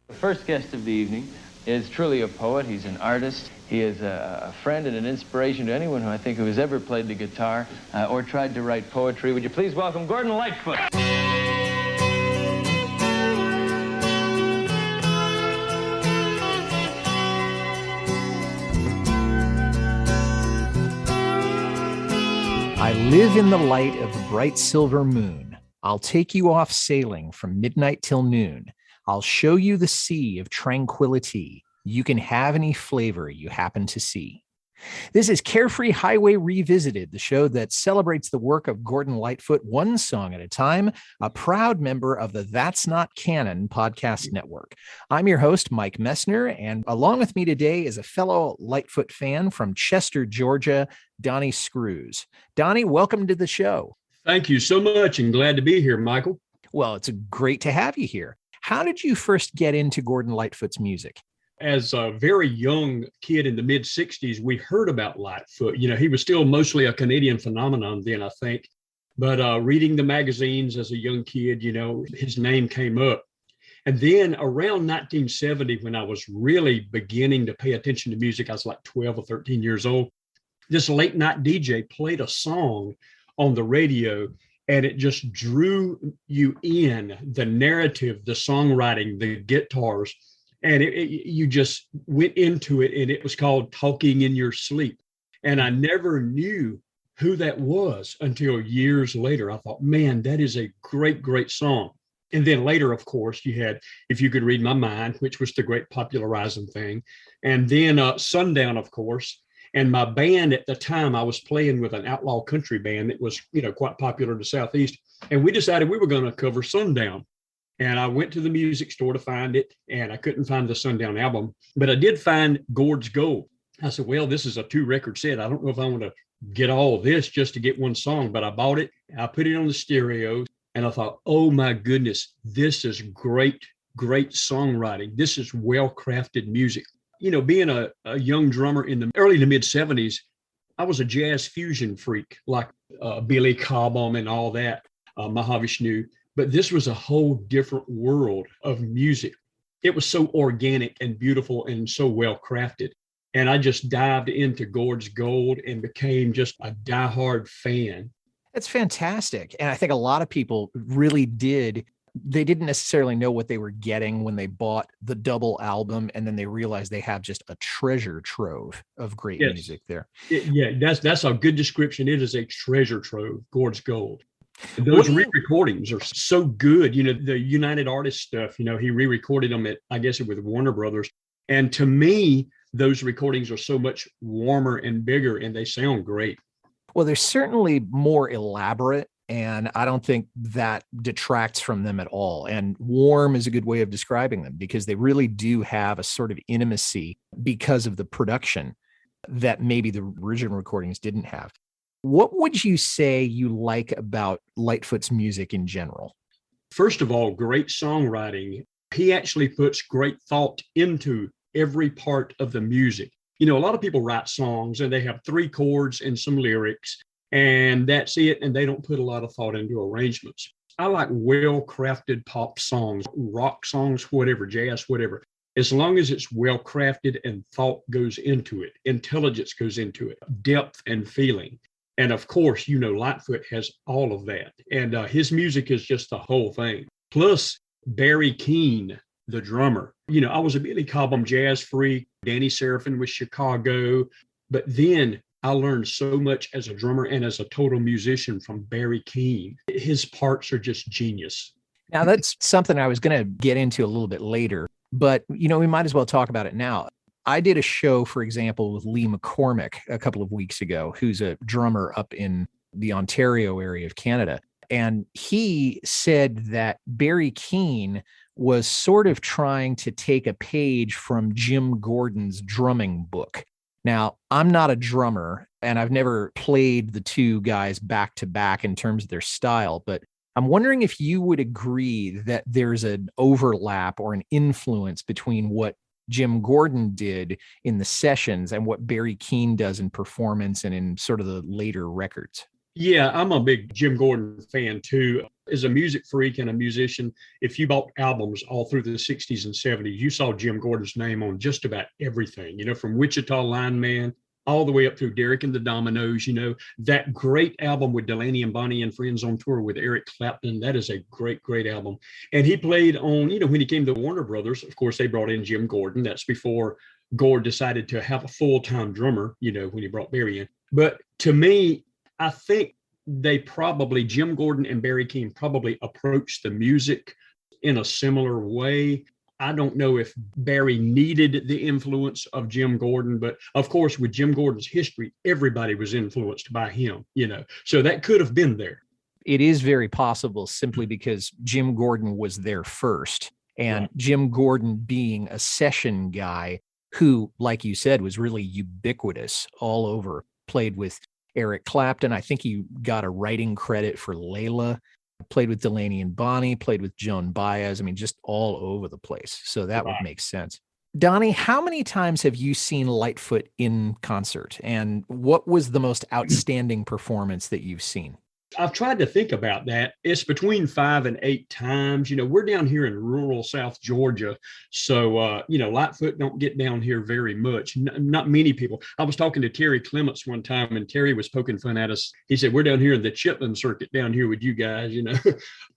The first guest of the evening is truly a poet. He's an artist. He is a friend and an inspiration to anyone who has ever played the guitar or tried to write poetry. Would you please welcome Gordon Lightfoot? I live in the light of the bright silver moon. I'll take you off sailing from midnight till noon. I'll show you the sea of tranquility. You can have any flavor you happen to see. This is Carefree Highway Revisited, the show that celebrates the work of Gordon Lightfoot one song at a time, a proud member of the That's Not Canon podcast network. I'm your host, Mike Messner, and along with me today is a fellow Lightfoot fan from Chester, Georgia, Donny Screws. Donny, welcome to the show. Thank you so much, and glad to be here, Michael. Well, it's great to have you here. How did you first get into Gordon Lightfoot's music? As a very young kid in the mid-'60s, we heard about Lightfoot. You know, he was still mostly a Canadian phenomenon then, I think. But reading the magazines as a young kid, you know, his name came up. And then around 1970, when I was really beginning to pay attention to music, I was like 12 or 13 years old, this late night DJ played a song on the radio, and it just drew you in, the narrative, the songwriting, the guitars. And you just went into it, and it was called Talking in Your Sleep. And I never knew who that was until years later. I thought, man, that is a great, great song. And then later, of course, you had If You Could Read My Mind, which was the great popularizing thing. And then Sundown, of course. And my band at the time, I was playing with an outlaw country band that was, you know, quite popular in the Southeast. And we decided we were going to cover Sundown. And I went to the music store to find it, and I couldn't find the Sundown album, but I did find Gord's Gold. I said, well, this is a 2-record set. I don't know if I want to get all of this just to get one song, but I bought it. I put it on the stereo, and I thought, oh my goodness, this is great, great songwriting. This is well-crafted music. You know, being a young drummer in the early to mid-'70s, I was a jazz fusion freak, like Billy Cobham and all that, Mahavishnu. But this was a whole different world of music. It was so organic and beautiful and so well crafted. And I just dived into Gord's Gold and became just a diehard fan. That's fantastic. And I think a lot of people really did. They didn't necessarily know what they were getting when they bought the double album, and then they realized they have just a treasure trove of great music there. That's a good description. It is a treasure trove, Gord's Gold. Those re-recordings are so good. You know, the United Artists stuff, you know, he re-recorded them I guess with Warner Brothers. And to me, those recordings are so much warmer and bigger, and they sound great. Well, they're certainly more elaborate, and I don't think that detracts from them at all. And warm is a good way of describing them, because they really do have a sort of intimacy because of the production that maybe the original recordings didn't have. What would you say you like about Lightfoot's music in general? First of all, great songwriting. He actually puts great thought into every part of the music. You know, a lot of people write songs and they have 3 chords and some lyrics, and that's it. And they don't put a lot of thought into arrangements. I like well-crafted pop songs, rock songs, whatever, jazz, whatever. As long as it's well-crafted and thought goes into it, intelligence goes into it, depth and feeling. And of course, you know, Lightfoot has all of that. And his music is just the whole thing. Plus, Barry Keane, the drummer. You know, I was a Billy Cobham jazz freak. Danny Seraphin was Chicago. But then I learned so much as a drummer and as a total musician from Barry Keane. His parts are just genius. Now, that's something I was going to get into a little bit later. But, you know, we might as well talk about it now. I did a show, for example, with Lee McCormick a couple of weeks ago, who's a drummer up in the Ontario area of Canada. And he said that Barry Keane was sort of trying to take a page from Jim Gordon's drumming book. Now, I'm not a drummer, and I've never played the two guys back to back in terms of their style, but I'm wondering if you would agree that there's an overlap or an influence between what Jim Gordon did in the sessions and what Barry Keane does in performance and in sort of the later records. Yeah, I'm a big Jim Gordon fan too. As a music freak and a musician, if you bought albums all through the 60s and 70s, you saw Jim Gordon's name on just about everything, from Wichita Lineman all the way up through Derek and the Dominoes, that great album with Delaney and Bonnie and Friends on tour with Eric Clapton. That is a great, great album. And he played on, when he came to Warner Brothers, of course, they brought in Jim Gordon. That's before Gord decided to have a full-time drummer, when he brought Barry in. But to me, I think Jim Gordon and Barry King probably approached the music in a similar way. I don't know if Barry needed the influence of Jim Gordon, but of course, with Jim Gordon's history, everybody was influenced by him, so that could have been there. It is very possible simply because Jim Gordon was there first. And right. Jim Gordon being a session guy who, like you said, was really ubiquitous all over, played with Eric Clapton. I think he got a writing credit for Layla, played with Delaney and Bonnie, played with Joan Baez. I mean, just all over the place. So that would make sense. Donny, how many times have you seen Lightfoot in concert? And what was the most outstanding performance that you've seen? I've tried to think about that. It's between 5 and 8 times. We're down here in rural South Georgia. So, Lightfoot don't get down here very much. Not many people. I was talking to Terry Clements one time, and Terry was poking fun at us. He said, we're down here in the Chitlin circuit down here with you guys,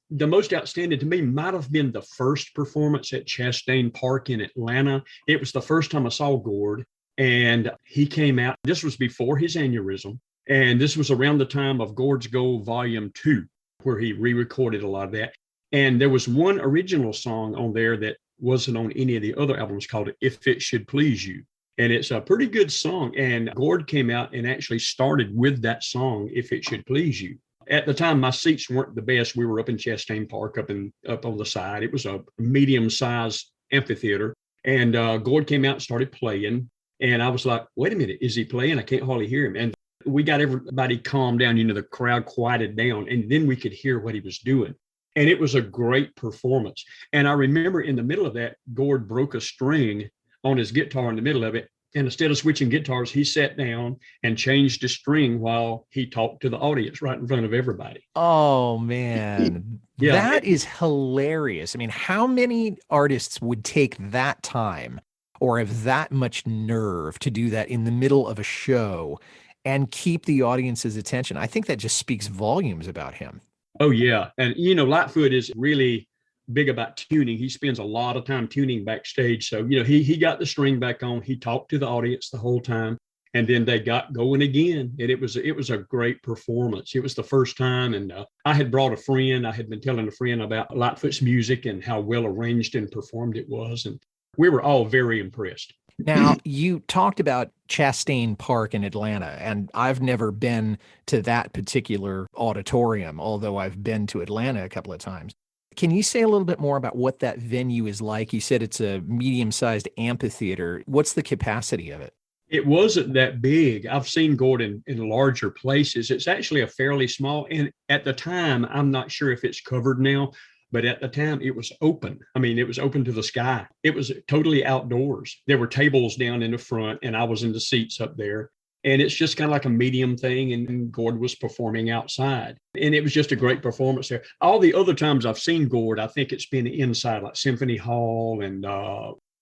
The most outstanding to me might have been the first performance at Chastain Park in Atlanta. It was the first time I saw Gord, and he came out. This was before his aneurysm. And this was around the time of Gord's Gold Volume 2, where he re-recorded a lot of that. And there was one original song on there that wasn't on any of the other albums called If It Should Please You. And it's a pretty good song. And Gord came out and actually started with that song, If It Should Please You. At the time, my seats weren't the best. We were up in Chastain Park, up on the side. It was a medium-sized amphitheater. And Gord came out and started playing. And I was like, wait a minute, is he playing? I can't hardly hear him. And we got everybody calmed down, the crowd quieted down, and then we could hear what he was doing. And it was a great performance. And I remember in the middle of that, Gord broke a string on his guitar in the middle of it. And instead of switching guitars, he sat down and changed the string while he talked to the audience right in front of everybody. Oh, man. Yeah. That is hilarious. I mean, how many artists would take that time or have that much nerve to do that in the middle of a show and keep the audience's attention? I think that just speaks volumes about him. Oh, yeah. And, Lightfoot is really big about tuning. He spends a lot of time tuning backstage. So, he got the string back on. He talked to the audience the whole time. And then they got going again. And it was a great performance. It was the first time. And I had brought a friend. I had been telling a friend about Lightfoot's music and how well arranged and performed it was. And we were all very impressed. Now, you talked about Chastain Park in Atlanta, and I've never been to that particular auditorium, although I've been to Atlanta a couple of times. Can you say a little bit more about what that venue is like? You said it's a medium-sized amphitheater. What's the capacity of it? It wasn't that big. I've seen Gordon in larger places. It's actually a fairly small, and at the time, I'm not sure if it's covered now, but at the time it was open. I mean, it was open to the sky. It was totally outdoors. There were tables down in the front, and I was in the seats up there. And it's just kind of like a medium thing. And Gord was performing outside. And it was just a great performance there. All the other times I've seen Gord, I think it's been inside, like Symphony Hall and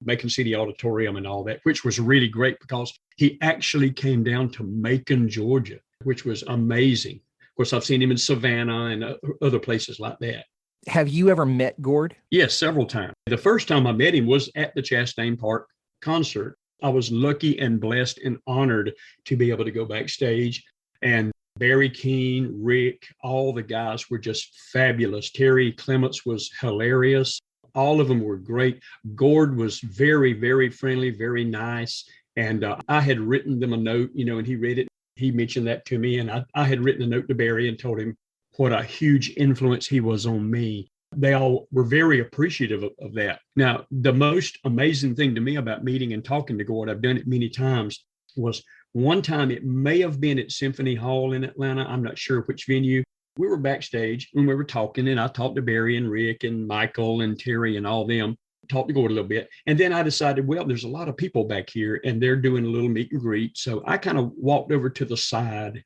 Macon City Auditorium and all that, which was really great because he actually came down to Macon, Georgia, which was amazing. Of course, I've seen him in Savannah and other places like that. Have you ever met Gord? Yes, several times. The first time I met him was at the Chastain Park concert. I was lucky and blessed and honored to be able to go backstage. And Barry King, Rick, all the guys were just fabulous. Terry Clements was hilarious. All of them were great. Gord was very, very friendly, very nice. And I had written them a note, and he read it. He mentioned that to me. And I had written a note to Barry and told him what a huge influence he was on me. They all were very appreciative of that. Now, the most amazing thing to me about meeting and talking to Gord, I've done it many times, was one time it may have been at Symphony Hall in Atlanta. I'm not sure which venue. We were backstage and we were talking, and I talked to Barry and Rick and Michael and Terry and all them, talked to Gord a little bit. And then I decided, well, there's a lot of people back here and they're doing a little meet and greet. So I kind of walked over to the side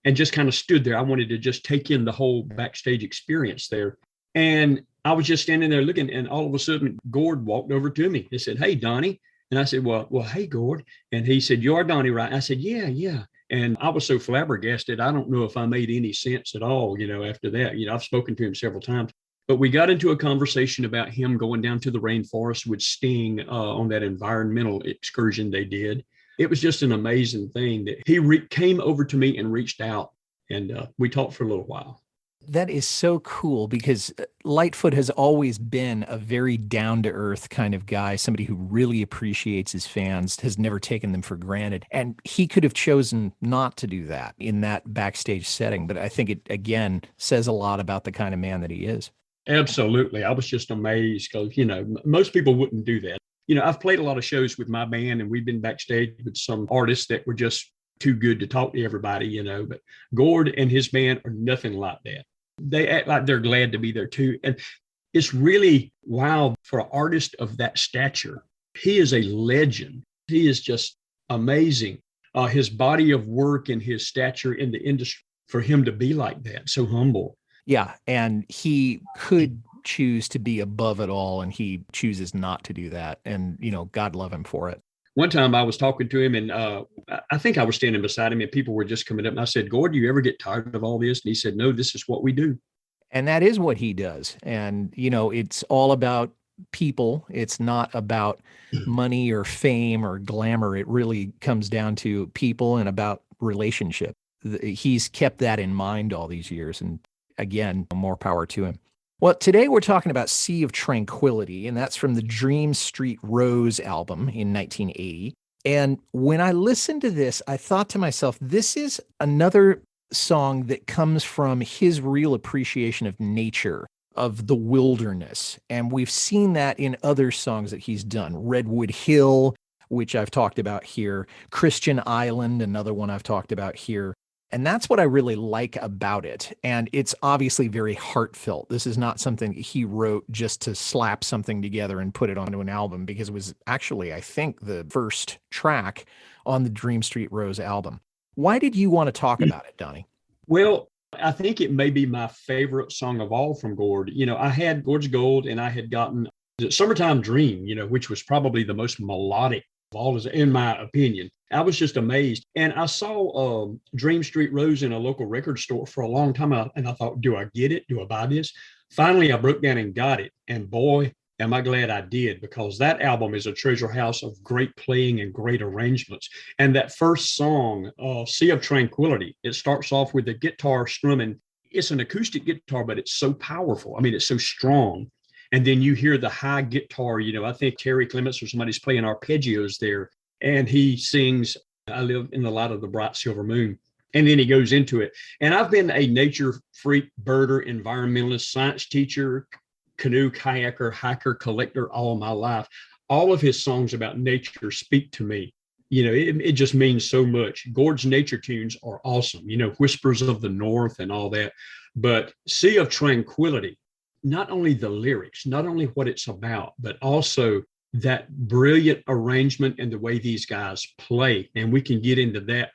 and just kind of stood there. I wanted to just take in the whole backstage experience there. And I was just standing there looking, and all of a sudden, Gord walked over to me. He said, "Hey, Donny." And I said, well, hey, Gord. And he said, "You are Donny, right?" I said, yeah. And I was so flabbergasted. I don't know if I made any sense at all, after that. I've spoken to him several times. But we got into a conversation about him going down to the rainforest with Sting on that environmental excursion they did. It was just an amazing thing that he came over to me and reached out, and we talked for a little while. That is so cool, because Lightfoot has always been a very down-to-earth kind of guy, somebody who really appreciates his fans, has never taken them for granted. And he could have chosen not to do that in that backstage setting. But I think it, again, says a lot about the kind of man that he is. Absolutely. I was just amazed because, most people wouldn't do that. I've played a lot of shows with my band, and we've been backstage with some artists that were just too good to talk to everybody, but Gord and his band are nothing like that. They act like they're glad to be there too. And it's really wow for an artist of that stature. He is a legend. He is just amazing. His body of work and his stature in the industry, for him to be like that, so humble. Yeah. And he could choose to be above it all, and he chooses not to do that. And, God love him for it. One time I was talking to him, and I think I was standing beside him, and people were just coming up, and I said, "Gord, do you ever get tired of all this?" And he said, "No, this is what we do." And that is what he does. And, it's all about people. It's not about money or fame or glamour. It really comes down to people and about relationship. He's kept that in mind all these years. And again, more power to him. Well, today we're talking about Sea of Tranquility, and that's from the Dream Street Rose album in 1980. And when I listened to this, I thought to myself, this is another song that comes from his real appreciation of nature, of the wilderness. And we've seen that in other songs that he's done. Redwood Hill, which I've talked about here. Christian Island, another one I've talked about here. And that's what I really like about it. And it's obviously very heartfelt. This is not something he wrote just to slap something together and put it onto an album, because it was actually, I think, the first track on the Dream Street Rose album. Why did you want to talk about it, Donny? Well, I think it may be my favorite song of all from Gord. I had Gord's Gold, and I had gotten Summertime Dream, which was probably the most melodic of all, in my opinion. I was just amazed. And I saw Dream Street Rose in a local record store for a long time. And I thought, do I get it? Do I buy this? Finally, I broke down and got it. And boy, am I glad I did, because that album is a treasure house of great playing and great arrangements. And that first song, Sea of Tranquility, it starts off with the guitar strumming. It's an acoustic guitar, but it's so powerful. I mean, it's so strong. And then you hear the high guitar, I think Terry Clements or somebody's playing arpeggios there. And he sings, "I live in the light of the bright silver moon." And then he goes into it. And I've been a nature freak, birder, environmentalist, science teacher, canoe kayaker, hiker, collector all my life. All of his songs about nature speak to me. It just means so much. Gord's nature tunes are awesome. Whispers of the North and all that. But Sea of Tranquility, not only the lyrics, not only what it's about, but also that brilliant arrangement and the way these guys play. And we can get into that.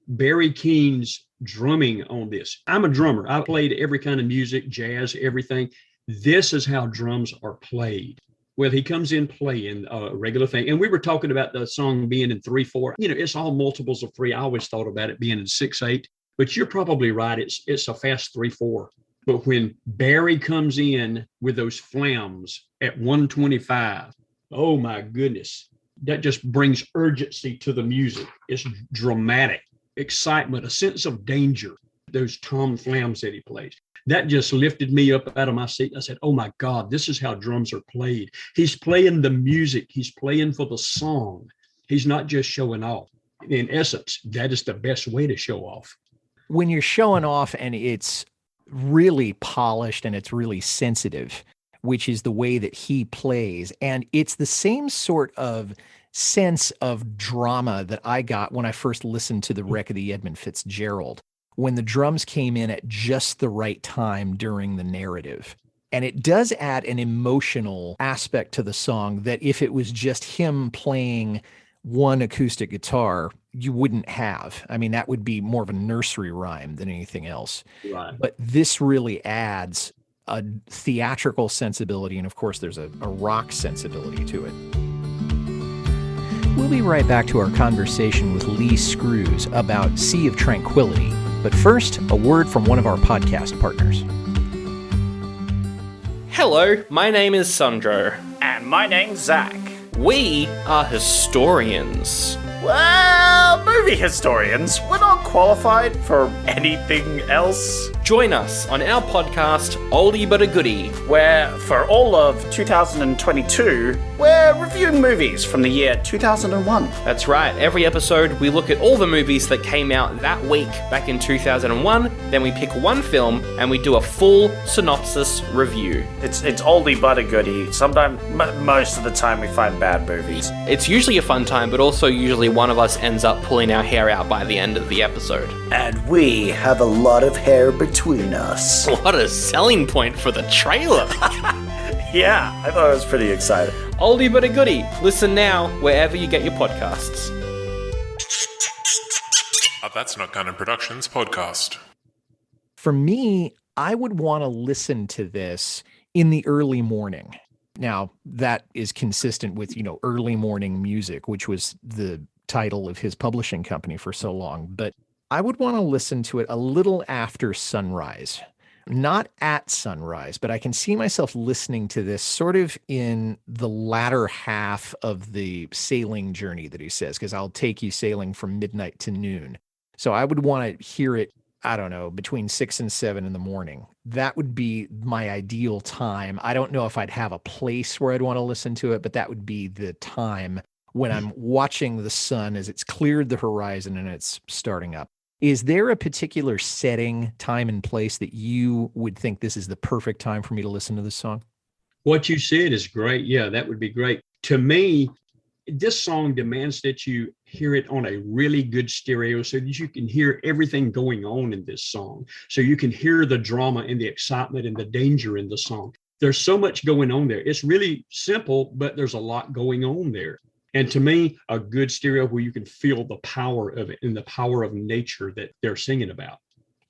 Barry Keene's drumming on this. I'm a drummer. I played every kind of music, jazz, everything. This is how drums are played. Well, he comes in playing a regular thing. And we were talking about the song being in 3/4. It's all multiples of 3. I always thought about it being in 6/8. But you're probably right. It's a fast 3/4. But when Barry comes in with those flams at 125, oh my goodness, that just brings urgency to the music. It's dramatic, excitement, a sense of danger. Those tom flams that he plays, that just lifted me up out of my seat. I said, oh my God, this is how drums are played. He's playing the music. He's playing for the song. He's not just showing off. In essence, that is the best way to show off. When you're showing off and it's really polished and it's really sensitive, which is the way that he plays. And it's the same sort of sense of drama that I got when I first listened to the wreck of the Edmund Fitzgerald, when the drums came in at just the right time during the narrative. And it does add an emotional aspect to the song that if it was just him playing one acoustic guitar, you wouldn't have. I mean, that would be more of a nursery rhyme than anything else. Right. But this really adds a theatrical sensibility. And of course, there's a rock sensibility to it. We'll be right back to our conversation with Lee Screws about Sea of Tranquility. But first, a word from one of our podcast partners. Hello, my name is Sandro. And my name's Zach. We are historians. Well, movie historians. We're not qualified for anything else. Join us on our podcast, Oldie But A Goodie, Where, for all of 2022, we're reviewing movies from the year 2001. That's right, every episode we look at all the movies that came out that week back in 2001, then we pick one film and we do a full synopsis review. It's oldie but a goodie. Sometimes, most of the time, we find bad movies. It's usually a fun time, but also usually one of us ends up pulling our hair out by the end of the episode. And we have a lot of hair between us. What a selling point for the trailer! Yeah, I thought it was pretty exciting. Oldie But A Goodie. Listen now wherever you get your podcasts. A That's Not Canon Productions podcast. For me, I would want to listen to this in the early morning. Now, that is consistent with, early morning music, which was the title of his publishing company for so long. But I would want to listen to it a little after sunrise. Not at sunrise, but I can see myself listening to this sort of in the latter half of the sailing journey that he says, because I'll take you sailing from midnight to noon. So I would want to hear it, I don't know, between 6 and 7 in the morning. That would be my ideal time. I don't know if I'd have a place where I'd want to listen to it, but that would be the time when I'm watching the sun as it's cleared the horizon and it's starting up. Is there a particular setting, time, and place that you would think this is the perfect time for me to listen to this song? What you said is great. Yeah, that would be great. To me, this song demands that you hear it on a really good stereo so that you can hear everything going on in this song. So you can hear the drama and the excitement and the danger in the song. There's so much going on there. It's really simple, but there's a lot going on there. And to me, a good stereo where you can feel the power of it and the power of nature that they're singing about.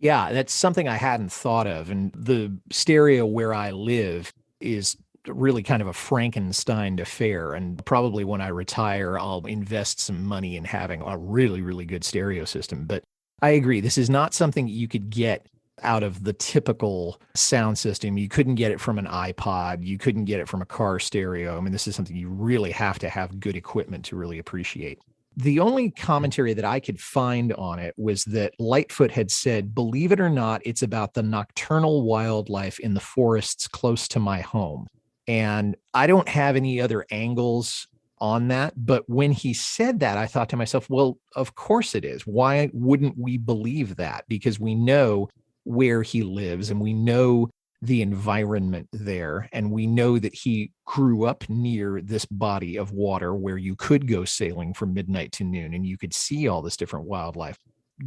Yeah, that's something I hadn't thought of. And the stereo where I live is really kind of a Frankenstein affair. And probably when I retire, I'll invest some money in having a really, really good stereo system. But I agree, this is not something you could get out of the typical sound system. You couldn't get it from an iPod. You couldn't get it from a car stereo. I mean, this is something you really have to have good equipment to really appreciate. The only commentary that I could find on it was that Lightfoot had said, believe it or not, it's about the nocturnal wildlife in the forests close to my home. And I don't have any other angles on that. But when he said that, I thought to myself, well, of course it is. Why wouldn't we believe that? Because we know where he lives and we know the environment there. And we know that he grew up near this body of water where you could go sailing from midnight to noon and you could see all this different wildlife.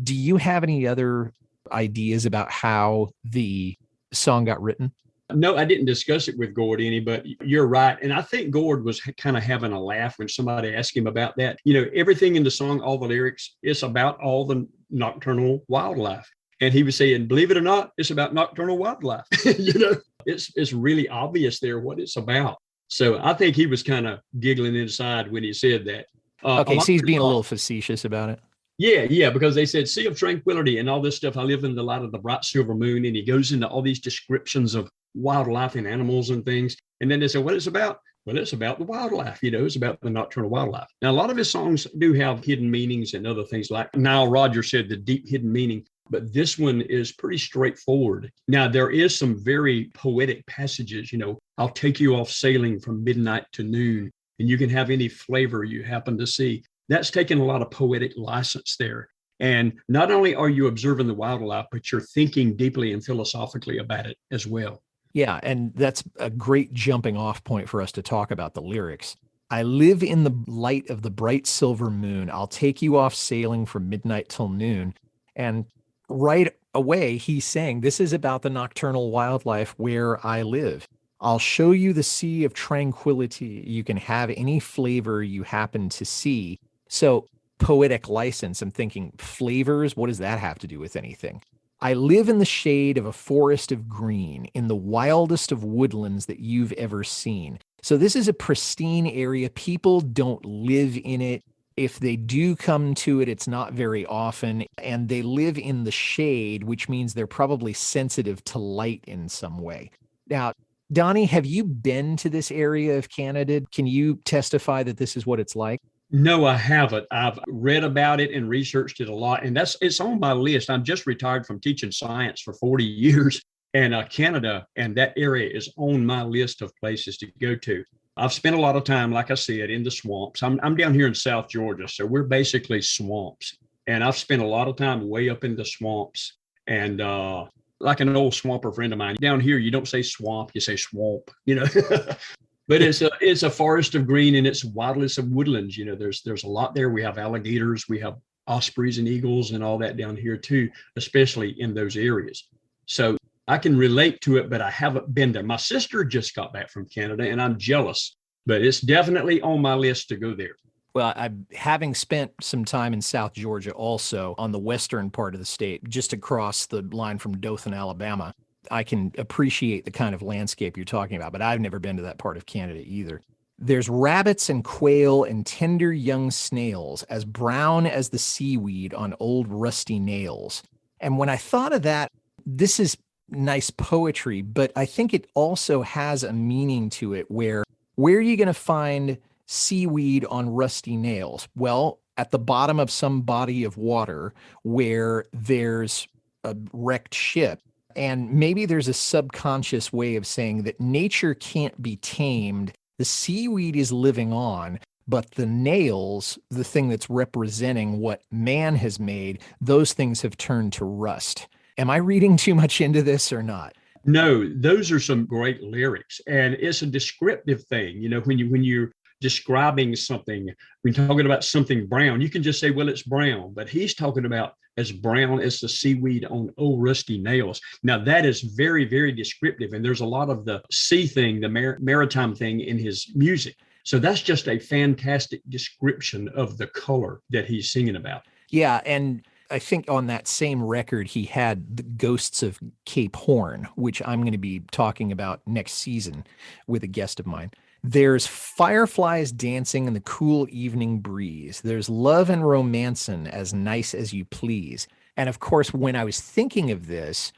Do you have any other ideas about how the song got written? No, I didn't discuss it with Gord any, but you're right. And I think Gord was kind of having a laugh when somebody asked him about that. Everything in the song, all the lyrics, it's about all the nocturnal wildlife. And he was saying, believe it or not, it's about nocturnal wildlife. It's really obvious there what it's about. So I think he was kind of giggling inside when he said that. Okay, so he's being a little facetious about it. Yeah, because they said Sea of Tranquility and all this stuff. I live in the light of the bright silver moon. And he goes into all these descriptions of wildlife and animals and things. And then they said, what it's about? Well, it's about the wildlife, it's about the nocturnal wildlife. Now, a lot of his songs do have hidden meanings and other things like Nile Rodgers said, the deep hidden meaning. But this one is pretty straightforward. Now, there is some very poetic passages, I'll take you off sailing from midnight to noon, and you can have any flavor you happen to see. That's taking a lot of poetic license there. And not only are you observing the wildlife, but you're thinking deeply and philosophically about it as well. Yeah, and that's a great jumping off point for us to talk about the lyrics. I live in the light of the bright silver moon. I'll take you off sailing from midnight till noon. And right away, he's saying, this is about the nocturnal wildlife where I live. I'll show you the sea of tranquility. You can have any flavor you happen to see. So poetic license, I'm thinking flavors. What does that have to do with anything? I live in the shade of a forest of green, in the wildest of woodlands that you've ever seen. So this is a pristine area. People don't live in it. If they do come to it, it's not very often. And they live in the shade, which means they're probably sensitive to light in some way. Now, Donny, have you been to this area of Canada? Can you testify that this is what it's like? No, I haven't. I've read about it and researched it a lot, and it's on my list. I'm just retired from teaching science for 40 years, and Canada and that area is on my list of places to go to. I've spent a lot of time, like I said, in the swamps. I'm down here in South Georgia, so we're basically swamps, and I've spent a lot of time way up in the swamps. And like an old swamper friend of mine, down here you don't say swamp, you say swamp, you know. But it's a forest of green, and it's wildest of woodlands. You know, there's a lot there. We have alligators, we have ospreys and eagles and all that down here too, especially in those areas. So I can relate to it, but I haven't been there. My sister just got back from Canada, and I'm jealous, but it's definitely on my list to go there. Well, having spent some time in South Georgia also on the western part of the state, just across the line from Dothan, Alabama, I can appreciate the kind of landscape you're talking about, but I've never been to that part of Canada either. There's rabbits and quail and tender young snails, as brown as the seaweed on old rusty nails. And when I thought of that, this is nice poetry, but I think it also has a meaning to it where are you going to find seaweed on rusty nails? Well, at the bottom of some body of water where there's a wrecked ship. And maybe there's a subconscious way of saying that nature can't be tamed. The seaweed is living on, but the nails, the thing that's representing what man has made, those things have turned to rust. Am I reading too much into this or not? No, those are some great lyrics, and it's a descriptive thing. You know, when you're describing something, when talking about something brown, you can just say, well, it's brown, but he's talking about as brown as the seaweed on old rusty nails. Now that is very, very descriptive. And there's a lot of the sea thing, the maritime thing in his music. So that's just a fantastic description of the color that he's singing about. Yeah. And I think on that same record, he had the Ghosts of Cape Horn, which I'm going to be talking about next season with a guest of mine. There's fireflies dancing in the cool evening breeze. There's love and romancing as nice as you please. And of course, when I was thinking of this,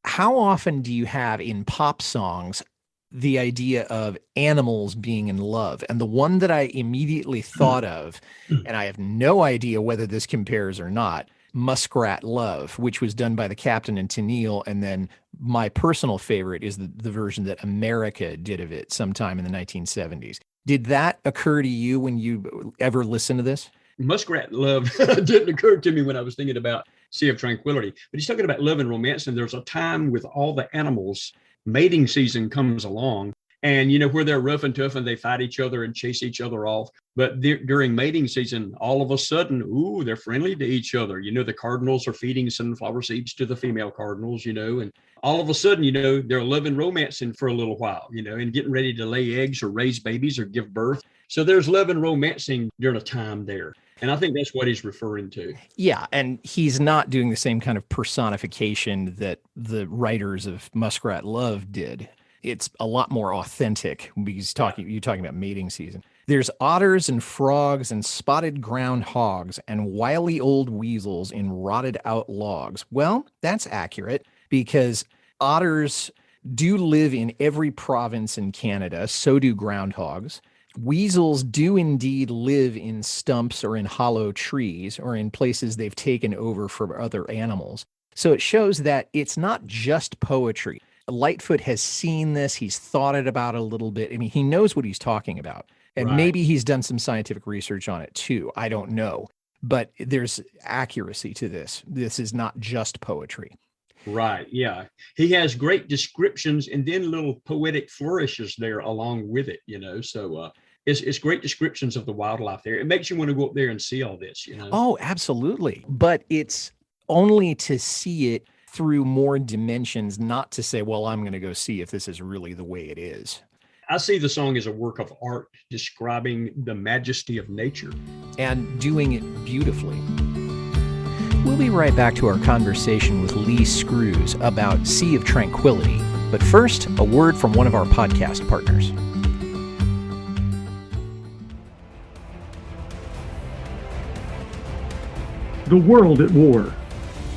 how often do you have in pop songs the idea of animals being in love? And the one that I immediately thought of, and I have no idea whether this compares or not, Muskrat Love, which was done by the Captain and Tennille. And then my personal favorite is the version that America did of it sometime in the 1970s. Did that occur to you when you ever listened to this? Muskrat Love didn't occur to me when I was thinking about Sea of Tranquility, but he's talking about love and romance. And there's a time with all the animals, mating season comes along, and you know, where they're rough and tough and they fight each other and chase each other off. But during mating season, all of a sudden, ooh, they're friendly to each other. You know, the cardinals are feeding sunflower seeds to the female cardinals, you know, and all of a sudden, you know, they're loving romancing for a little while, you know, and getting ready to lay eggs or raise babies or give birth. So there's love and romancing during a time there. And I think that's what he's referring to. Yeah, and he's not doing the same kind of personification that the writers of Muskrat Love did. It's a lot more authentic because you're talking about mating season. There's otters and frogs and spotted groundhogs and wily old weasels in rotted out logs. Well, that's accurate because otters do live in every province in Canada. So do groundhogs. Weasels do indeed live in stumps or in hollow trees or in places they've taken over from other animals. So it shows that it's not just poetry. Lightfoot has seen this. He's thought about it a little bit. I mean, he knows what he's talking about. And Right. Maybe he's done some scientific research on it too. I don't know. But there's accuracy to this. This is not just poetry. Right. Yeah. He has great descriptions and then little poetic flourishes there along with it, you know. So it's great descriptions of the wildlife there. It makes you want to go up there and see all this, you know. Oh, absolutely. But it's only to see it through more dimensions, not to say, well, I'm going to go see if this is really the way it is. I see the song as a work of art describing the majesty of nature. And doing it beautifully. We'll be right back to our conversation with Lee Screws about Sea of Tranquility. But first, a word from one of our podcast partners. The world at war.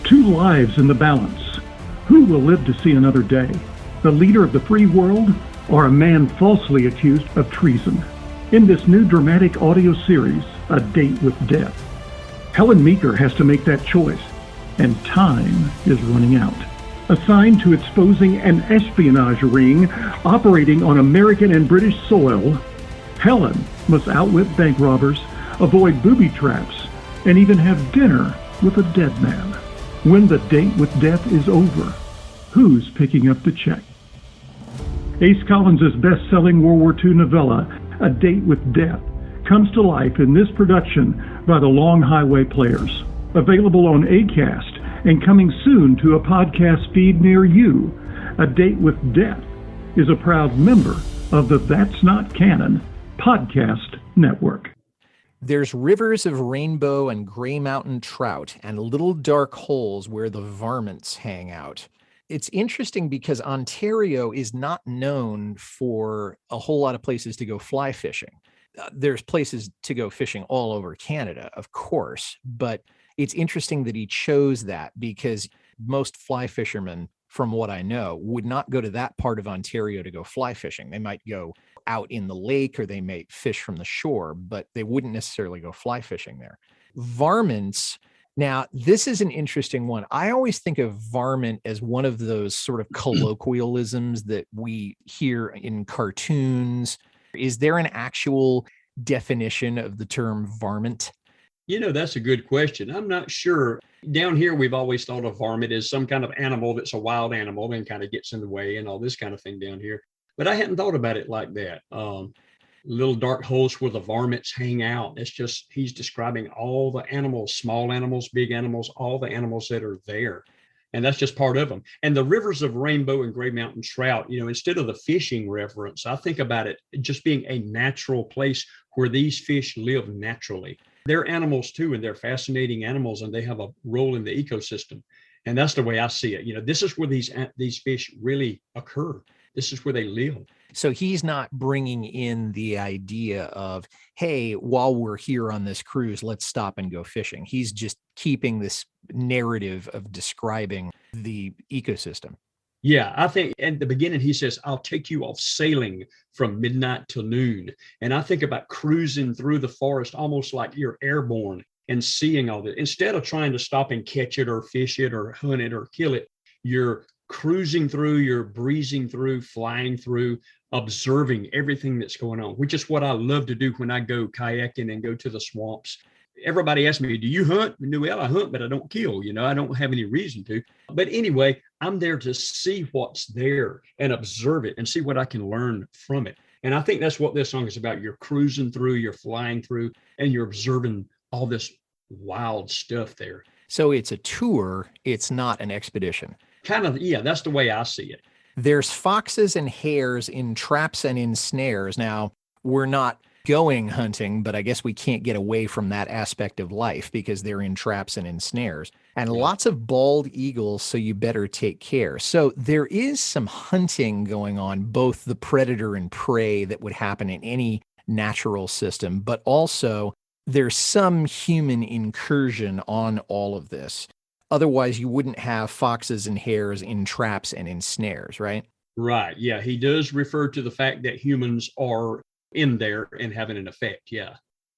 2 lives in the balance. Who will live to see another day? The leader of the free world or a man falsely accused of treason? In this new dramatic audio series, A Date with Death, Helen Meeker has to make that choice, and time is running out. Assigned to exposing an espionage ring operating on American and British soil, Helen must outwit bank robbers, avoid booby traps, and even have dinner with a dead man. When the date with death is over, who's picking up the check? Ace Collins' best-selling World War II novella, A Date with Death, comes to life in this production by the Long Highway Players. Available on Acast and coming soon to a podcast feed near you, A Date with Death is a proud member of the That's Not Canon podcast network. There's rivers of rainbow and gray mountain trout and little dark holes where the varmints hang out. It's interesting because Ontario is not known for a whole lot of places to go fly fishing. There's places to go fishing all over Canada, of course, but it's interesting that he chose that because most fly fishermen, from what I know, would not go to that part of Ontario to go fly fishing. They might go out in the lake or they may fish from the shore, but they wouldn't necessarily go fly fishing there. Varmints. Now, this is an interesting one. I always think of varmint as one of those sort of colloquialisms that we hear in cartoons. Is there an actual definition of the term varmint? That's a good question. I'm not sure. Down here, we've always thought of varmint as some kind of animal that's a wild animal and kind of gets in the way and all this kind of thing down here. But I hadn't thought about it like that. Little dark holes where the varmints hang out. It's just, he's describing all the animals, small animals, big animals, all the animals that are there. And that's just part of them. And the rivers of rainbow and gray mountain trout, instead of the fishing reference, I think about it just being a natural place where these fish live naturally. They're animals too, and they're fascinating animals, and they have a role in the ecosystem. And that's the way I see it. This is where these fish really occur. This is where they live. So he's not bringing in the idea of, hey, while we're here on this cruise, let's stop and go fishing. He's just keeping this narrative of describing the ecosystem. Yeah, I think at the beginning he says, I'll take you off sailing from midnight till noon. And I think about cruising through the forest almost like you're airborne and seeing all that. Instead of trying to stop and catch it or fish it or hunt it or kill it, you're cruising through, you're breezing through, flying through, observing everything that's going on, which is what I love to do when I go kayaking and go to the swamps. Everybody asks me, do you hunt? Well, I hunt, but I don't kill. I don't have any reason to. But anyway, I'm there to see what's there and observe it and see what I can learn from it. And I think that's what this song is about. You're cruising through, you're flying through, and you're observing all this wild stuff there. So it's a tour. It's not an expedition. Kind of, yeah, that's the way I see it. There's foxes and hares in traps and in snares. Now, we're not going hunting, but I guess we can't get away from that aspect of life because they're in traps and in snares. And lots of bald eagles, so you better take care. So there is some hunting going on, both the predator and prey that would happen in any natural system, but also there's some human incursion on all of this. Otherwise, you wouldn't have foxes and hares in traps and in snares, right? Right. Yeah. He does refer to the fact that humans are in there and having an effect. Yeah.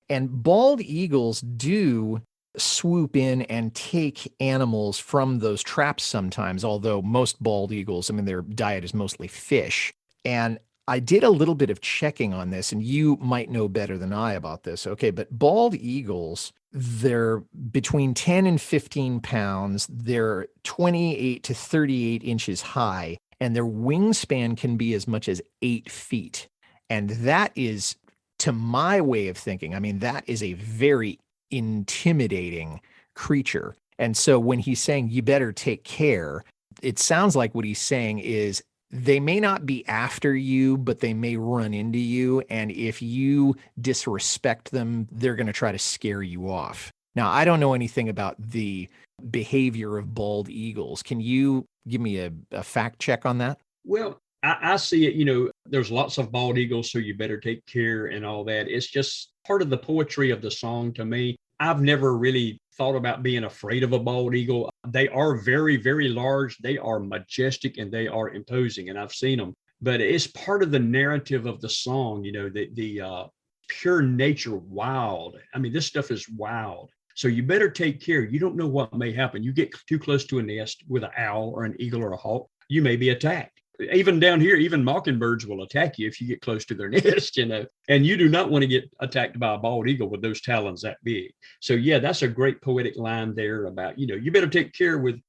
And bald eagles do swoop in and take animals from those traps sometimes, although most bald eagles, their diet is mostly fish. And I did a little bit of checking on this, and you might know better than I about this. Okay, but bald eagles, they're between 10 and 15 pounds. They're 28 to 38 inches high, and their wingspan can be as much as 8 feet. And that is, to my way of thinking, that is a very intimidating creature. And so when he's saying, you better take care, it sounds like what he's saying is they may not be after you, but they may run into you. And if you disrespect them, they're going to try to scare you off. Now, I don't know anything about the behavior of bald eagles. Can you give me a fact check on that? Well, I see it, there's lots of bald eagles, so you better take care and all that. It's just part of the poetry of the song to me. I've never really thought about being afraid of a bald eagle. They are very, very large. They are majestic and they are imposing, and I've seen them. But it's part of the narrative of the song, the pure nature, wild. I mean, this stuff is wild. So you better take care. You don't know what may happen. You get too close to a nest with an owl or an eagle or a hawk, you may be attacked. Even down here, even mockingbirds will attack you if you get close to their nest, and you do not want to get attacked by a bald eagle with those talons that big. So yeah, that's a great poetic line there about, you better take care with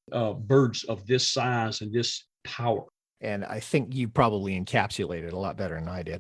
birds of this size and this power. And I think you probably encapsulated a lot better than I did.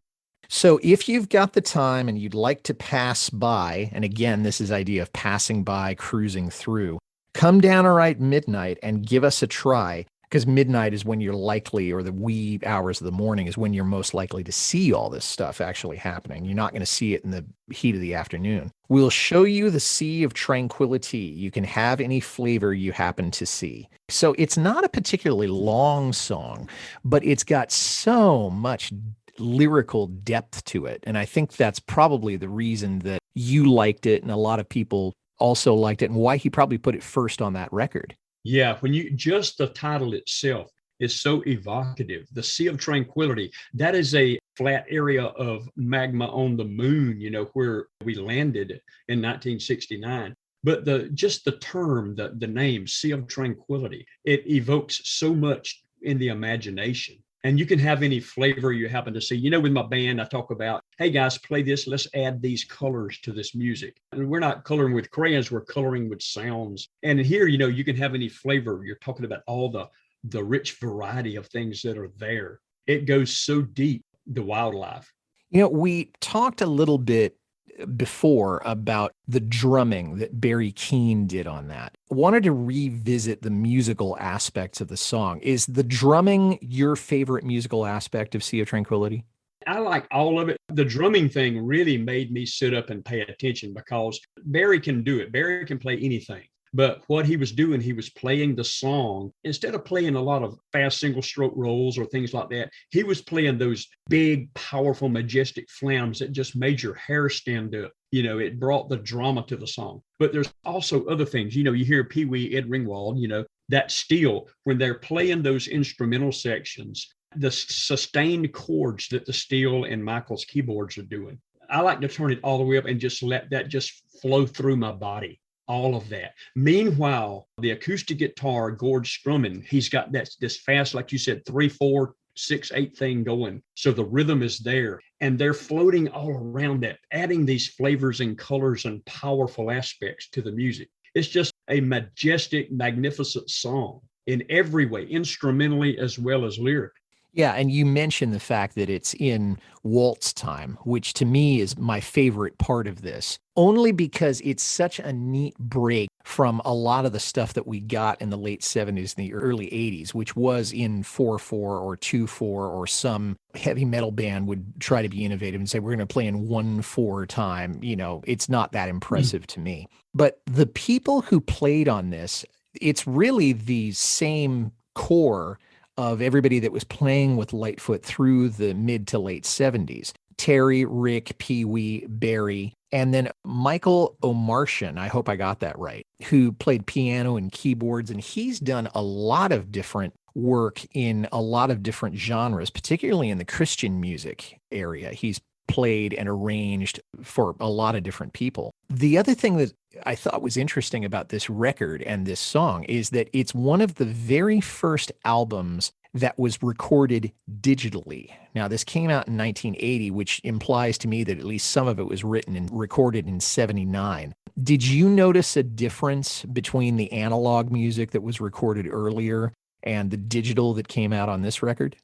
So if you've got the time and you'd like to pass by, and again, this is idea of passing by, cruising through, come down right midnight and give us a try. Because midnight is when you're likely, or the wee hours of the morning is when you're most likely to see all this stuff actually happening. You're not going to see it in the heat of the afternoon. We'll show you the Sea of Tranquility. You can have any flavor you happen to see. So it's not a particularly long song, but it's got so much lyrical depth to it. And I think that's probably the reason that you liked it and a lot of people also liked it, and why he probably put it first on that record. Yeah, just the title itself is so evocative. The Sea of Tranquility, that is a flat area of magma on the moon, where we landed in 1969. But just the term, the name, Sea of Tranquility, it evokes so much in the imagination. And you can have any flavor you happen to see. With my band, I talk about, hey guys, play this. Let's add these colors to this music. And we're not coloring with crayons, we're coloring with sounds. And here, you can have any flavor. You're talking about all the rich variety of things that are there. It goes so deep, the wildlife. We talked a little bit before about the drumming that Barry Keane did on that. I wanted to revisit the musical aspects of the song. Is the drumming your favorite musical aspect of Sea of Tranquility? I like all of it. The drumming thing really made me sit up and pay attention, because Barry can do it. Barry can play anything. But what he was doing, he was playing the song. Instead of playing a lot of fast single stroke rolls or things like that, he was playing those big, powerful, majestic flams that just made your hair stand up. It brought the drama to the song. But there's also other things. You hear Pee Wee, Ed Ringwald, that steel, when they're playing those instrumental sections, the sustained chords that the steel and Michael's keyboards are doing. I like to turn it all the way up and just let that just flow through my body. All of that. Meanwhile, the acoustic guitar, Gord's strumming, he's got this fast, like you said, 3, 4, 6, 8 thing going. So the rhythm is there, and they're floating all around that, adding these flavors and colors and powerful aspects to the music. It's just a majestic, magnificent song in every way, instrumentally as well as lyric. Yeah, and you mentioned the fact that it's in waltz time, which to me is my favorite part of this, only because it's such a neat break from a lot of the stuff that we got in the late 70s and the early 80s, which was in 4/4 or 2/4, or some heavy metal band would try to be innovative and say, we're going to play in 1/4 time. It's not that impressive to me. But the people who played on this, it's really the same core of everybody that was playing with Lightfoot through the mid to late 70s. Terry, Rick, Pee Wee, Barry, and then Michael Omartian, I hope I got that right, who played piano and keyboards. And he's done a lot of different work in a lot of different genres, particularly in the Christian music area. He's played and arranged for a lot of different people. The other thing that I thought was interesting about this record and this song is that it's one of the very first albums that was recorded digitally. Now, this came out in 1980, which implies to me that at least some of it was written and recorded in 79. Did you notice a difference between the analog music that was recorded earlier and the digital that came out on this record?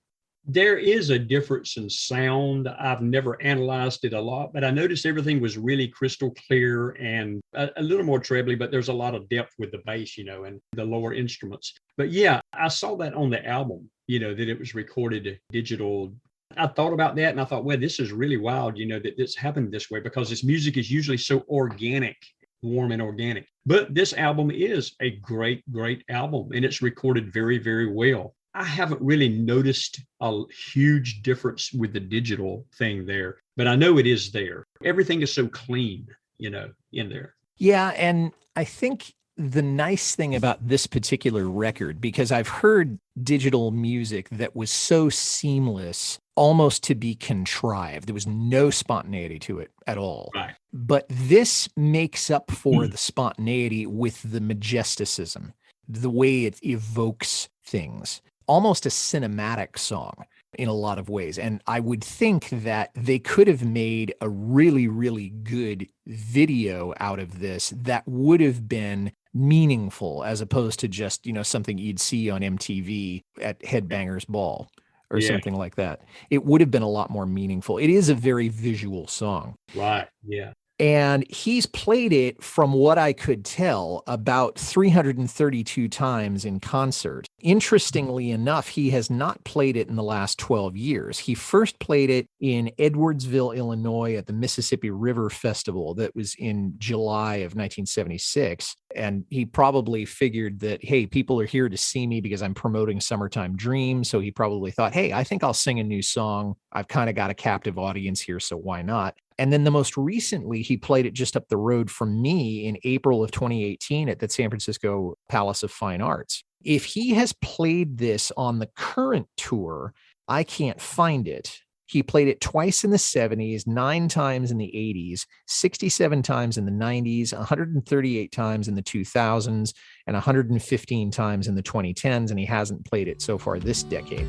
There is a difference in sound. I've never analyzed it a lot, but I noticed everything was really crystal clear and a little more trebly, but there's a lot of depth with the bass, and the lower instruments. But yeah, I saw that on the album, that it was recorded digital. I thought about that and I thought, well, this is really wild, that this happened this way, because this music is usually so organic, warm and organic. But this album is a great, great album, and it's recorded very, very well. I haven't really noticed a huge difference with the digital thing there, but I know it is there. Everything is so clean, in there. Yeah. And I think the nice thing about this particular record, because I've heard digital music that was so seamless, almost to be contrived. There was no spontaneity to it at all. Right. But this makes up for the spontaneity with the majesticism, the way it evokes things. Almost a cinematic song in a lot of ways. And I would think that they could have made a really, really good video out of this that would have been meaningful, as opposed to just, something you'd see on MTV at Headbangers Ball or something like that. It would have been a lot more meaningful. It is a very visual song. Right. Yeah. And he's played it, from what I could tell, about 332 times in concert. Interestingly enough, he has not played it in the last 12 years. He first played it in Edwardsville, Illinois at the Mississippi River Festival that was in July of 1976. And he probably figured that, hey, people are here to see me because I'm promoting Summertime Dream. So he probably thought, hey, I think I'll sing a new song. I've kind of got a captive audience here, so why not? And then the most recently, he played it just up the road from me in April of 2018 at the San Francisco Palace of Fine Arts. If he has played this on the current tour, I can't find it. He played it twice in the 70s, 9 times in the 80s, 67 times in the 90s, 138 times in the 2000s, and 115 times in the 2010s, and he hasn't played it so far this decade.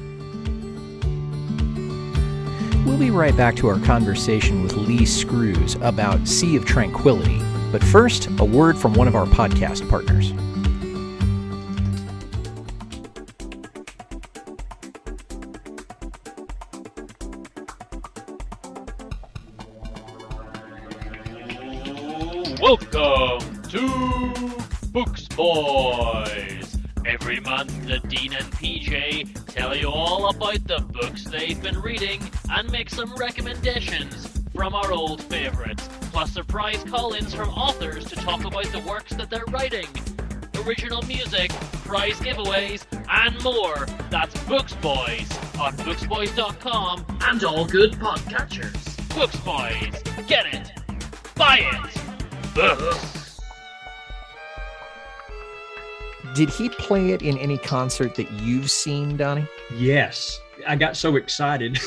We'll be right back to our conversation with Lee Screws about Sea of Tranquility. But first, a word from one of our podcast partners. Welcome to Books Boys. Every month, the Dean and PJ tell you all about the books they've been reading and make some recommendations from our old favourites, plus surprise call-ins from authors to talk about the works that they're writing, original music, prize giveaways, and more. That's Books Boys on booksboys.com and all good podcatchers. Books Boys. Get it. Buy it. Books. Did he play it in any concert that you've seen, Donny? Yes. I got so excited.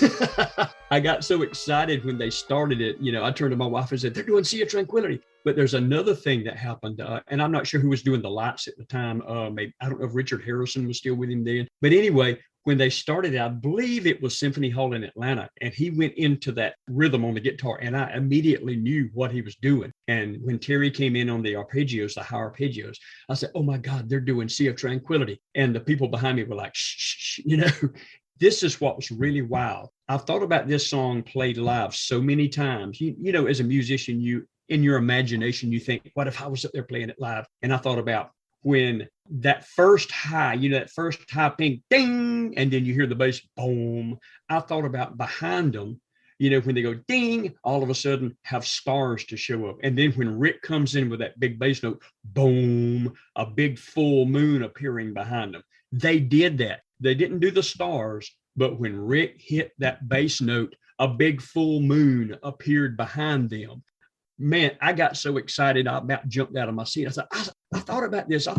I got so excited when they started it. I turned to my wife and said, they're doing Sea of Tranquility. But there's another thing that happened, and I'm not sure who was doing the lights at the time. Maybe, I don't know if Richard Harrison was still with him then. But anyway, when they started, I believe it was Symphony Hall in Atlanta, and he went into that rhythm on the guitar, and I immediately knew what he was doing. And when Terry came in on the arpeggios, the high arpeggios, I said, oh my God, they're doing Sea of Tranquility. And the people behind me were like, shh, This is what was really wild. I've thought about this song played live so many times. As a musician, in your imagination, you think, what if I was up there playing it live? And I thought about when that first high, that first high ping, ding, and then you hear the bass, boom. I thought about behind them, when they go ding, all of a sudden have stars to show up. And then when Rick comes in with that big bass note, boom, a big full moon appearing behind them. They did that. They didn't do the stars, but when Rick hit that bass note, a big full moon appeared behind them. Man, I got so excited, I about jumped out of my seat. I said, I thought about this, and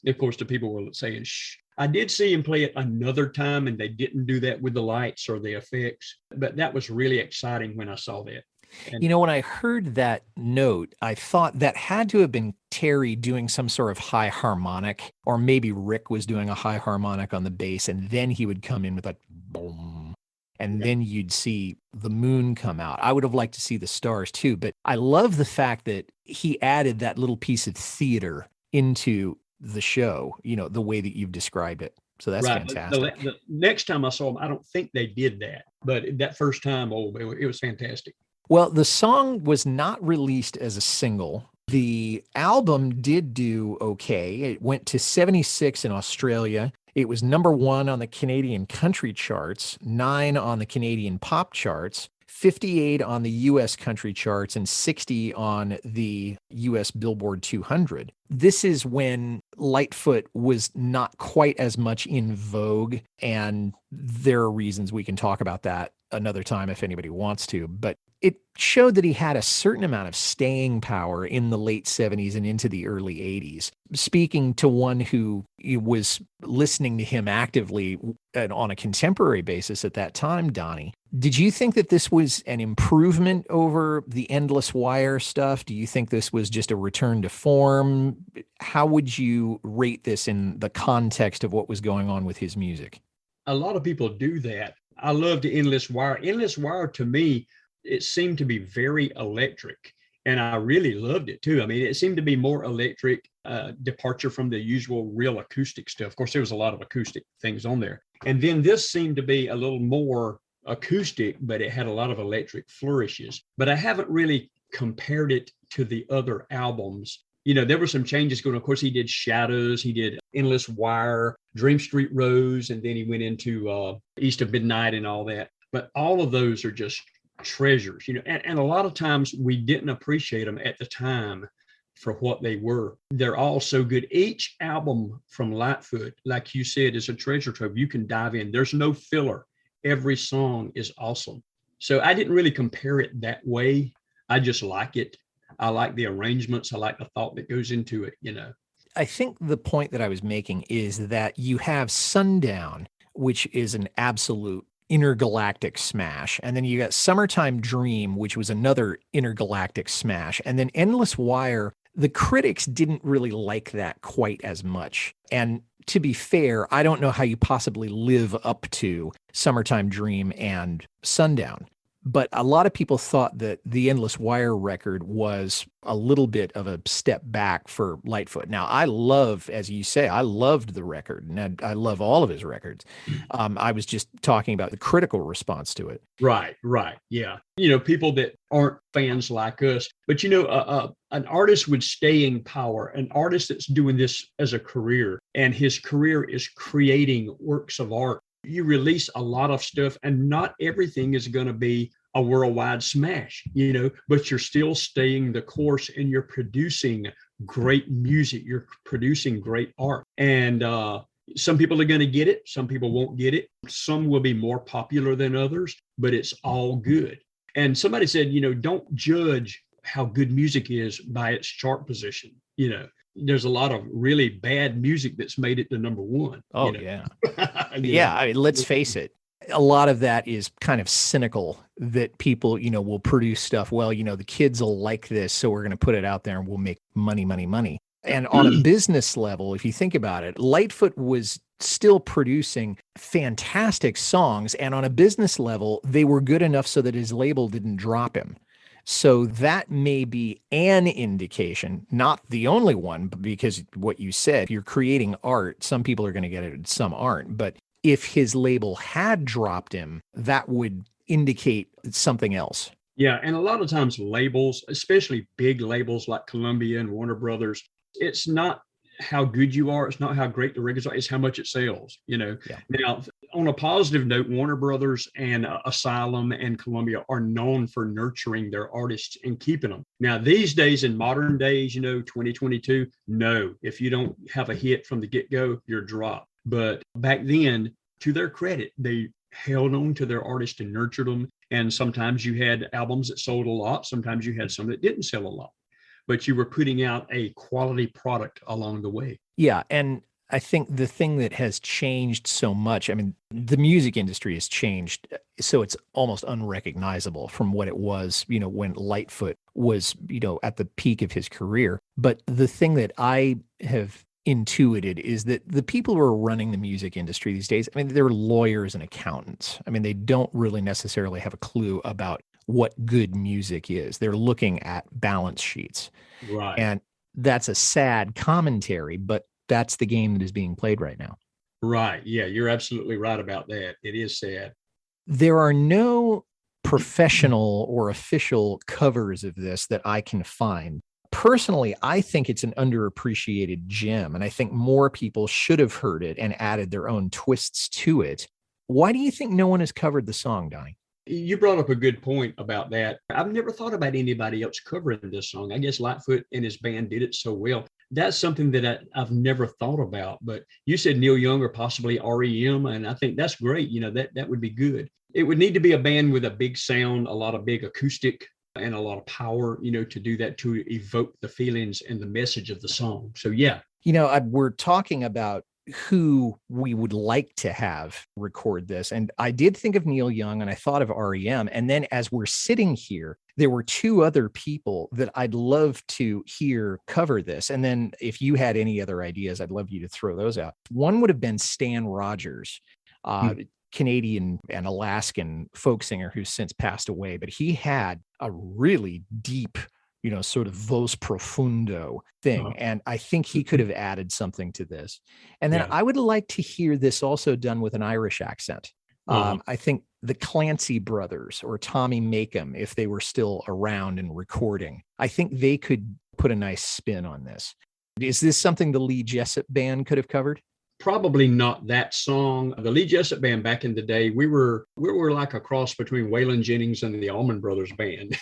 of course the people were saying, shh. I did see him play it another time, and they didn't do that with the lights or the effects, but that was really exciting when I saw that. And when I heard that note, I thought that had to have been Terry doing some sort of high harmonic, or maybe Rick was doing a high harmonic on the bass, and then he would come in with that boom, and then you'd see the moon come out. I would have liked to see the stars too, but I love the fact that he added that little piece of theater into the show, the way that you've described it. So that's right. fantastic. The next time I saw them, I don't think they did that, but that first time, it was fantastic. Well, the song was not released as a single. The album did do okay. It went to 76 in Australia. It was number 1 on the Canadian country charts, 9 on the Canadian pop charts, 58 on the US country charts, and 60 on the US Billboard 200. This is when Lightfoot was not quite as much in vogue, and there are reasons we can talk about that another time if anybody wants to, but it showed that he had a certain amount of staying power in the late 70s and into the early 80s. Speaking to one who was listening to him actively and on a contemporary basis at that time, Donny, did you think that this was an improvement over the Endless Wire stuff? Do you think this was just a return to form? How would you rate this in the context of what was going on with his music? A lot of people do that. I love the Endless Wire. Endless Wire, to me, it seemed to be very electric, and I really loved it too. I mean, it seemed to be more electric, departure from the usual real acoustic stuff. Of course, there was a lot of acoustic things on there. And then this seemed to be a little more acoustic, but it had a lot of electric flourishes. But I haven't really compared it to the other albums. You know, there were some changes going on. Of course, he did Shadows, he did Endless Wire, Dream Street Rose, and then he went into East of Midnight and all that. But all of those are just treasures, you know, and a lot of times we didn't appreciate them at the time for what they were. They're all so good. Each album from Lightfoot, like you said, is a treasure trove. You can dive in. There's no filler. Every song is awesome. So I didn't really compare it that way. I just like it. I like the arrangements. I like the thought that goes into it, you know. I think the point that I was making is that you have Sundown, which is an absolute intergalactic smash. And then you got Summertime Dream, which was another intergalactic smash. And then Endless Wire, the critics didn't really like that quite as much. And to be fair, I don't know how you possibly live up to Summertime Dream and Sundown. But a lot of people thought that the Endless Wire record was a little bit of a step back for Lightfoot. Now, I love, as you say, I loved the record, and I love all of his records. I was just talking about the critical response to it. Right. Yeah. You know, people that aren't fans like us, but you know, an artist with staying power, an artist that's doing this as a career, and his career is creating works of art. You release a lot of stuff, and not everything is going to be a worldwide smash, you know, but you're still staying the course, and you're producing great music. You're producing great art. And some people are going to get it. Some people won't get it. Some will be more popular than others, but it's all good. And somebody said, you know, don't judge how good music is by its chart position. You know, there's a lot of really bad music that's made it to number 1. Oh, you know? yeah. Yeah. I mean, let's face it. A lot of that is kind of cynical, that people, you know, will produce stuff. Well, you know, the kids will like this, so we're going to put it out there and we'll make money. And on a business level, if you think about it, Lightfoot was still producing fantastic songs. And on a business level, they were good enough so that his label didn't drop him. So that may be an indication, not the only one, because what you said, if you're creating art, some people are going to get it, some aren't. But if his label had dropped him, that would indicate something else. Yeah. And a lot of times labels, especially big labels like Columbia and Warner Brothers, it's not how good you are. It's not how great the records are. It's how much it sells, you know. Yeah. Now, on a positive note, Warner Brothers and Asylum and Columbia are known for nurturing their artists and keeping them. Now, these days, in modern days, you know, 2022, no, if you don't have a hit from the get-go, you're dropped. But back then, to their credit, they held on to their artists and nurtured them. And sometimes you had albums that sold a lot. Sometimes you had some that didn't sell a lot, but you were putting out a quality product along the way. Yeah. And I think the thing that has changed so much, I mean, the music industry has changed, so it's almost unrecognizable from what it was, you know, when Lightfoot was, you know, at the peak of his career. But the thing that I have intuited is that the people who are running the music industry these days, I mean, they're lawyers and accountants. I mean, they don't really necessarily have a clue about what good music is. They're looking at balance sheets. Right. And that's a sad commentary, but that's the game that is being played right now. Right. Yeah, you're absolutely right about that. It is sad. There are no professional or official covers of this that I can find. Personally, I think it's an underappreciated gem, and I think more people should have heard it and added their own twists to it. Why do you think no one has covered the song, Donny? You brought up a good point about that. I've never thought about anybody else covering this song. I guess Lightfoot and his band did it so well. That's something that I've never thought about. But you said Neil Young or possibly REM, and I think that's great. That would be good. It would need to be a band with a big sound, a lot of big acoustic, and a lot of power, to do that, to evoke the feelings and the message of the song. So, yeah. We're talking about who we would like to have record this. And I did think of Neil Young and I thought of REM. And then as we're sitting here, there were two other people that I'd love to hear cover this. And then if you had any other ideas, I'd love you to throw those out. One would have been Stan Rogers, Canadian and Alaskan folk singer who's since passed away, but he had a really deep, sort of voce profundo thing. And I think he could have added something to this. And then I would like to hear this also done with an Irish accent. I think the Clancy brothers or Tommy Makem, if they were still around and recording, I think they could put a nice spin on this. Is this something the Lee Jessup Band could have covered? Probably not that song. The Lee Jessup Band back in the day, we were like a cross between Waylon Jennings and the Allman Brothers Band,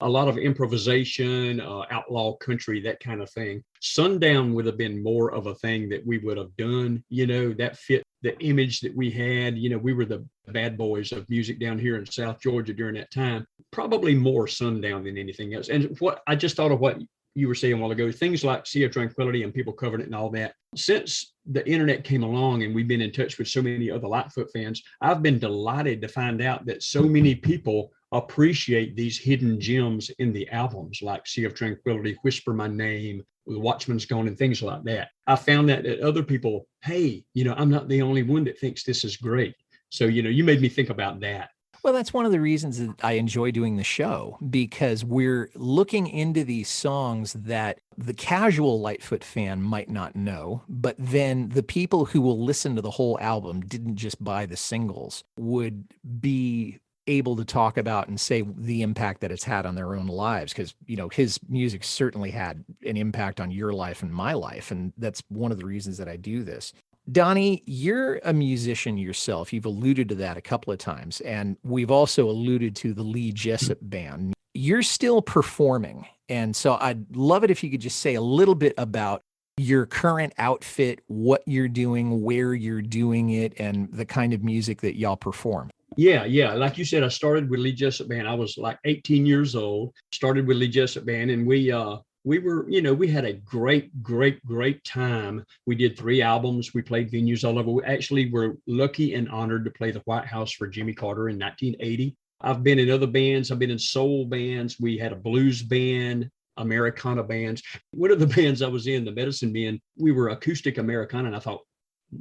a lot of improvisation, outlaw country, that kind of thing. Sundown would have been more of a thing that we would have done, that fit the image that we had. We were the bad boys of music down here in South Georgia during that time. Probably more Sundown than anything else. And what I just thought of what you were saying a while ago, things like Sea of Tranquility and people covering it and all that. Since the internet came along and we've been in touch with so many other Lightfoot fans, I've been delighted to find out that so many people appreciate these hidden gems in the albums, like Sea of Tranquility, Whisper My Name, The Watchman's Gone, and things like that. I found that other people, hey, I'm not the only one that thinks this is great. So, you made me think about that. Well, that's one of the reasons that I enjoy doing the show, because we're looking into these songs that the casual Lightfoot fan might not know, but then the people who will listen to the whole album, didn't just buy the singles, would be able to talk about and say the impact that it's had on their own lives. Because, his music certainly had an impact on your life and my life. And that's one of the reasons that I do this. Donny, you're a musician yourself. You've alluded to that a couple of times. And we've also alluded to the Lee Jessup Band. You're still performing. And so I'd love it if you could just say a little bit about your current outfit, what you're doing, where you're doing it, and the kind of music that y'all perform. Yeah. Like you said, I started with Lee Jessup Band. I was like 18 years old, started with Lee Jessup Band, and we were, we had a great time. We did 3 albums. We played venues all over. We actually were lucky and honored to play the White House for Jimmy Carter in 1980. I've been in other bands. I've been in soul bands. We had a blues band, Americana bands. One of the bands I was in, the Medicine Men, we were acoustic Americana, and I thought,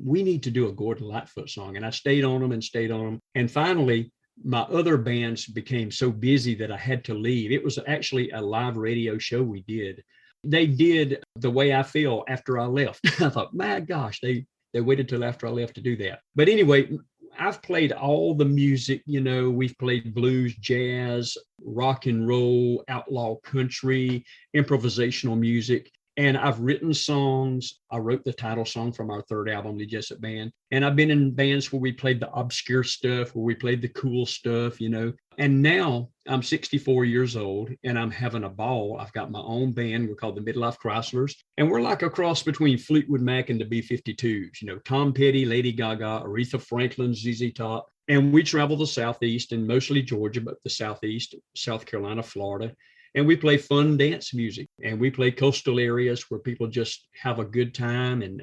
we need to do a Gordon Lightfoot song. And I stayed on them. And finally, my other bands became so busy that I had to leave. It was actually a live radio show we did. They did The Way I Feel after I left. I thought, my gosh, they waited till after I left to do that. But anyway, I've played all the music, we've played blues, jazz, rock and roll, outlaw country, improvisational music. And I've written songs. I wrote the title song from our 3rd album, Lee Jessup Band. And I've been in bands where we played the obscure stuff, where we played the cool stuff, And now I'm 64 years old and I'm having a ball. I've got my own band. We're called the Midlife Chryslers. And we're like a cross between Fleetwood Mac and the B-52s, Tom Petty, Lady Gaga, Aretha Franklin, ZZ Top. And we travel the Southeast and mostly Georgia, but the Southeast, South Carolina, Florida. And we play fun dance music, and we play coastal areas where people just have a good time. And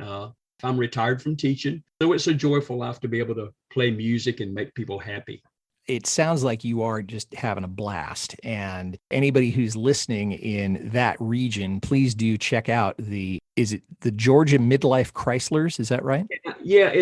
I'm retired from teaching, so it's a joyful life to be able to play music and make people happy. It sounds like you are just having a blast. And anybody who's listening in that region, please do check out the is it the Georgia Midlife Chryslers? Is that right? Yeah,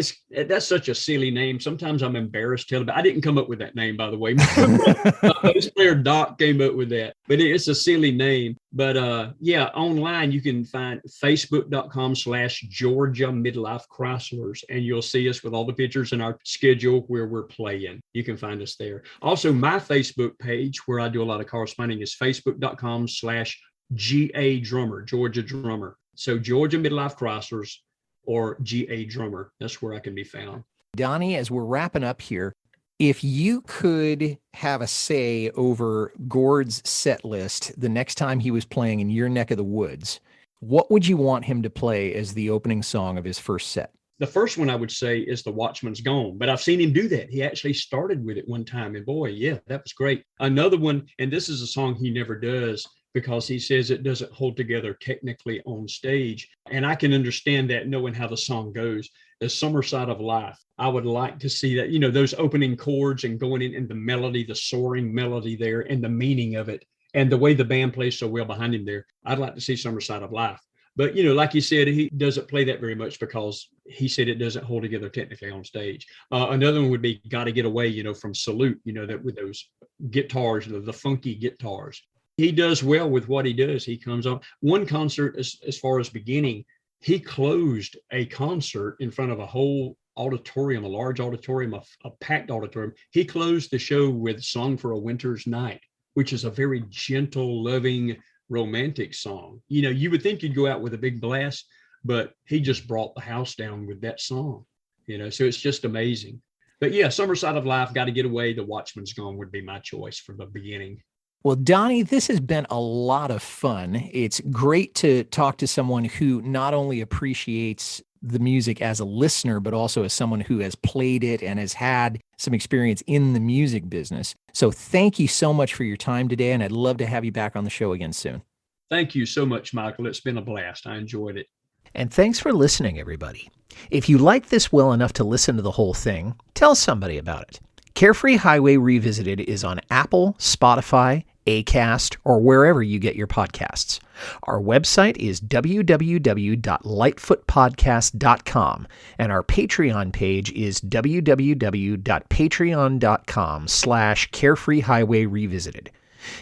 that's such a silly name. Sometimes I'm embarrassed to tell about. I didn't come up with that name, by the way. Bass player Doc came up with that, but it's a silly name. But yeah, online you can find facebook.com/Georgia Midlife Chryslers, and you'll see us with all the pictures and our schedule where we're playing. You can find us there. Also, my Facebook page where I do a lot of corresponding is facebook.com/GA Drummer, Georgia Drummer. So Georgia Midlife Chryslers or GA Drummer. That's where I can be found. Donny, as we're wrapping up here, if you could have a say over Gord's set list the next time he was playing in your neck of the woods, what would you want him to play as the opening song of his first set? The first one I would say is The Watchman's Gone, but I've seen him do that. He actually started with it one time, and boy, yeah, that was great. Another one, and this is a song he never does, because he says it doesn't hold together technically on stage. And I can understand that knowing how the song goes. The Summer Side of Life. I would like to see that, those opening chords and going in and the melody, the soaring melody there and the meaning of it and the way the band plays so well behind him there. I'd like to see Summer Side of Life. But, like you said, he doesn't play that very much because he said it doesn't hold together technically on stage. Another one would be Gotta Get Away, from Salute, that with those guitars, the funky guitars. He does well with what he does. He comes on one concert as far as beginning. He closed a concert in front of a whole auditorium, a large auditorium, a packed auditorium. He closed the show with Song for a Winter's Night, which is a very gentle, loving, romantic song. You would think you'd go out with a big blast, but he just brought the house down with that song, so it's just amazing. But yeah, Summer Side of Life, Gotta Get Away, The Watchman's Gone would be my choice for the beginning. Well, Donny, this has been a lot of fun. It's great to talk to someone who not only appreciates the music as a listener, but also as someone who has played it and has had some experience in the music business. So thank you so much for your time today, and I'd love to have you back on the show again soon. Thank you so much, Michael. It's been a blast. I enjoyed it. And thanks for listening, everybody. If you like this well enough to listen to the whole thing, tell somebody about it. Carefree Highway Revisited is on Apple, Spotify, Acast, or wherever you get your podcasts. Our website is www.lightfootpodcast.com, and our Patreon page is www.patreon.com/Carefree Highway Revisited.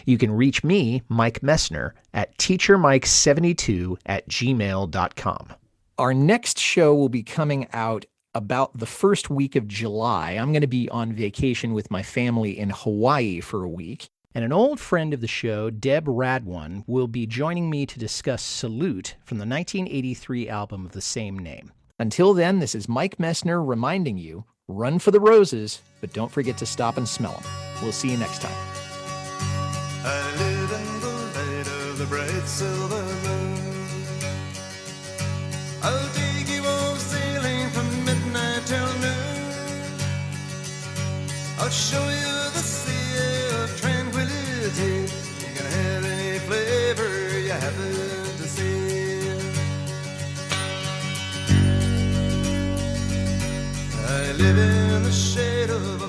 You can reach me, Mike Messner, at teachermike72@gmail.com. Our next show will be coming out about the first week of July. I'm going to be on vacation with my family in Hawaii for a week. And an old friend of the show, Deb Radwan, will be joining me to discuss Salute from the 1983 album of the same name. Until then, this is Mike Messner reminding you, run for the roses, but don't forget to stop and smell them. We'll see you next time. I live in the light of the bright silver moon. I'll take you on sailing from midnight till noon. I'll show you the sea of tranquility. You can have any flavor you happen to see. I live in the shade of